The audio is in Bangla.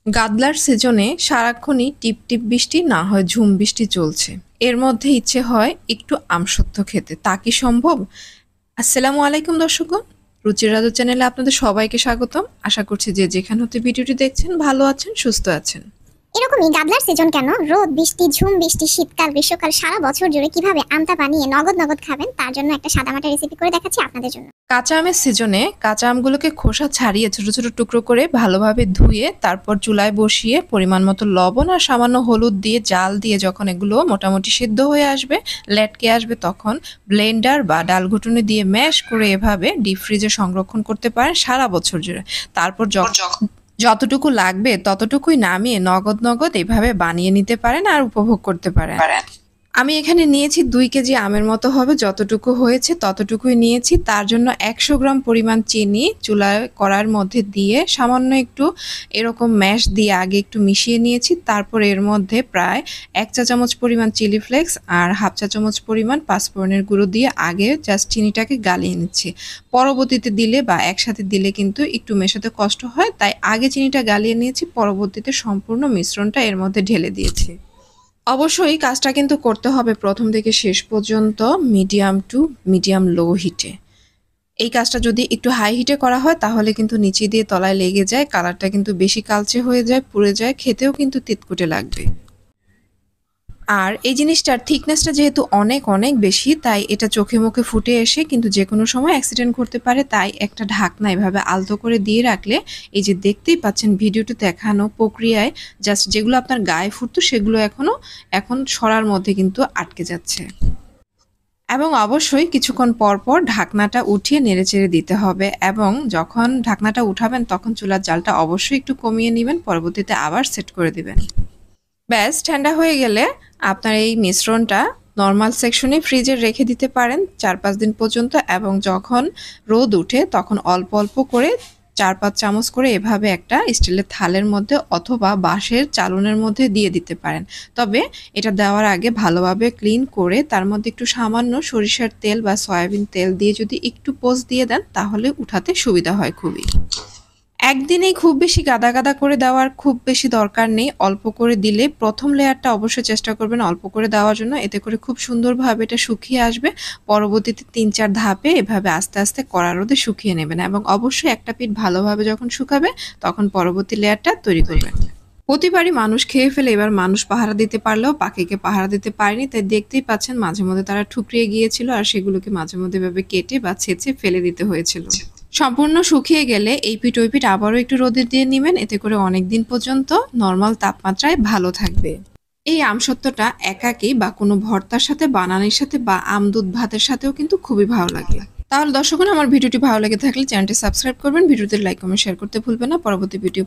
গাদলার সিজনে সারাক্ষণই টিপ টিপ বৃষ্টি না হয় ঝুম বৃষ্টি চলছে। এর মধ্যে ইচ্ছে হয় একটু আমসত্ত্ব খেতে। তা কি সম্ভব? আসসালামু আলাইকুম দর্শকগণ। রুচির রাজু চ্যানেলে আপনাদের সবাইকে স্বাগতম। আশা করছি যে যেখান হতে ভিডিওটি দেখছেন ভালো আছেন, সুস্থ আছেন। এরকমই গাদলার সিজন কেন? রোদ, বৃষ্টি, ঝুম বৃষ্টি, শীতকাল, গ্রীষ্মকাল সারা বছর জুড়ে কিভাবে আমটা বানিয়ে নগদ নগদ খাবেন তার জন্য একটা সাদামাটা রেসিপি করে দেখাচ্ছি আপনাদের জন্য। কাঁচা আমের সিজনে কাঁচা আমগুলোকে খোসা ছাড়িয়ে ছোট ছোট টুকরো করে ভালোভাবে ধুয়ে তারপর চুলায় বসিয়ে পরিমাণ মতো লবণ আর সামান্য হলুদ দিয়ে জাল দিয়ে যখন এগুলো মোটামুটি সিদ্ধ হয়ে আসবে, লেটকে আসবে, তখন ব্লেন্ডার বা ডালঘুটুনি দিয়ে ম্যাশ করে এভাবে ডিপ ফ্রিজে সংরক্ষণ করতে পারেন সারা বছর জুড়ে। তারপর যতটুকু লাগবে ততটুকুই নামিয়ে নগদ নগদ এভাবে বানিয়ে নিতে পারেন আর উপভোগ করতে পারেন। আমি এখানে নিয়েছি 2 কেজি আমের মতো হবে, যতটুকু হয়েছে ততটুকুই নিয়েছি। তার জন্য 100 গ্রাম পরিমাণ চিনি চুলায় কড়ার মধ্যে দিয়ে সামান্য একটু এরকম ম্যাশ দিয়ে আগে একটু মিশিয়ে নিয়েছি। তারপর এর মধ্যে প্রায় 1 চা চামচ পরিমাণ চিলি ফ্লেক্স আর হাফ চা চামচ পরিমাণ পাঁচফোড়নের গুঁড়ো দিয়ে আগে জাস্ট চিনিটাকে গালিয়ে নিচ্ছি। পরবর্তীতে দিলে বা একসাথে দিলে কিন্তু একটু মেশাতে কষ্ট হয়, তাই আগে চিনিটা গালিয়ে নিয়েছি, পরবর্তীতে সম্পূর্ণ মিশ্রণটা এর মধ্যে ঢেলে দিয়েছি। অবশ্যই কাজটা কিন্তু করতে হবে প্রথম থেকে শেষ পর্যন্ত মিডিয়াম টু মিডিয়াম লো হিটে। এই কাজটা যদি একটু হাই হিটে করা হয় তাহলে কিন্তু নিচে দিয়ে তলায় লেগে যায়, কালারটা কিন্তু বেশি কালচে হয়ে যায়, পুড়ে যায়, খেতেও কিন্তু তিতকুটে লাগবে। আর এই জিনিসটার থিকনেসটা যেহেতু অনেক অনেক বেশি, তাই এটা চোখে মুখে ফুটে এসে কিন্তু যে কোনো সময় অ্যাক্সিডেন্ট করতে পারে। তাই একটা ঢাকনা এভাবে আলতো করে দিয়ে রাখলে এই যে দেখতেই পাচ্ছেন ভিডিওতে দেখানো প্রক্রিয়ায় জাস্ট যেগুলো আপনার গায়ে ফুটতো সেগুলো এখন সরার মধ্যে কিন্তু আটকে যাচ্ছে। এবং অবশ্যই কিছুক্ষণ পর পর ঢাকনাটা উঠিয়ে নেড়েচেড়ে দিতে হবে, এবং যখন ঢাকনাটা উঠাবেন তখন চুলার জালটা অবশ্যই একটু কমিয়ে নেবেন, পরবর্তীতে আবার সেট করে দিবেন। ব্যাস ঠান্ডা হয়ে গেলে আপনার এই মিশ্রণটা নর্মাল সেকশনে ফ্রিজে রেখে দিতে পারেন 4-5 দিন পর্যন্ত, এবং যখন রোদ উঠে তখন অল্প অল্প করে 4-5 চামচ করে এভাবে একটা স্টিলের থালের মধ্যে অথবা বাঁশের চালনের মধ্যে দিয়ে দিতে পারেন। তবে এটা দেওয়ার আগে ভালোভাবে ক্লিন করে তার মধ্যে একটু সামান্য সরিষার তেল বা সয়াবিন তেল দিয়ে যদি একটু পোঁচ দিয়ে দেন তাহলে উঠাতে সুবিধা হয় খুবই। একদিনেই খুব বেশি গাদা গাদা করে দেওয়ার খুব বেশি দরকার নেই, অল্প করে দিলে প্রথম লেয়ারটা অবশ্যই চেষ্টা করবেন অল্প করে দেওয়ার জন্য, এতে করে খুব সুন্দরভাবে এটা শুকিয়ে আসবে। পরবর্তীতে 3-4 ধাপে এভাবে আস্তে আস্তে কড়া রোদে শুকিয়ে নেবেন, এবং অবশ্যই একটা পিঠ ভালোভাবে যখন শুকাবে তখন পরবর্তী লেয়ারটা তৈরি করবেন। প্রতিবারই মানুষ খেয়ে ফেলে, এবার মানুষ পাহারা দিতে পারলেও পাখিকে পাহারা দিতে পারেনি, তাই দেখতেই পাচ্ছেন মাঝে মধ্যে তারা ঠুকরিয়ে গিয়েছিল আর সেগুলোকে মাঝে মধ্যে এভাবে কেটে বা ছেঁচে ফেলে দিতে হয়েছিল। সম্পূর্ণ শুকিয়ে গেলে এই পিঠ ওই পিঠ আবারও একটু রোদে দিয়ে নেবেন, এতে করে অনেক দিন পর্যন্ত নর্মাল তাপমাত্রায় ভালো থাকবে। এই আমসত্ত্বটা একাকী বা কোনো ভর্তার সাথে, বানানির সাথে বা আমদুধ ভাতের সাথেও কিন্তু খুবই ভালো লাগে। তাহলে দর্শকগণ, আমার ভিডিওটি ভালো লেগে থাকলে চ্যানেলটি সাবস্ক্রাইব করবেন, ভিডিওতে লাইক কমেন্ট শেয়ার করতে ভুলবেন না। পরবর্তী ভিডিও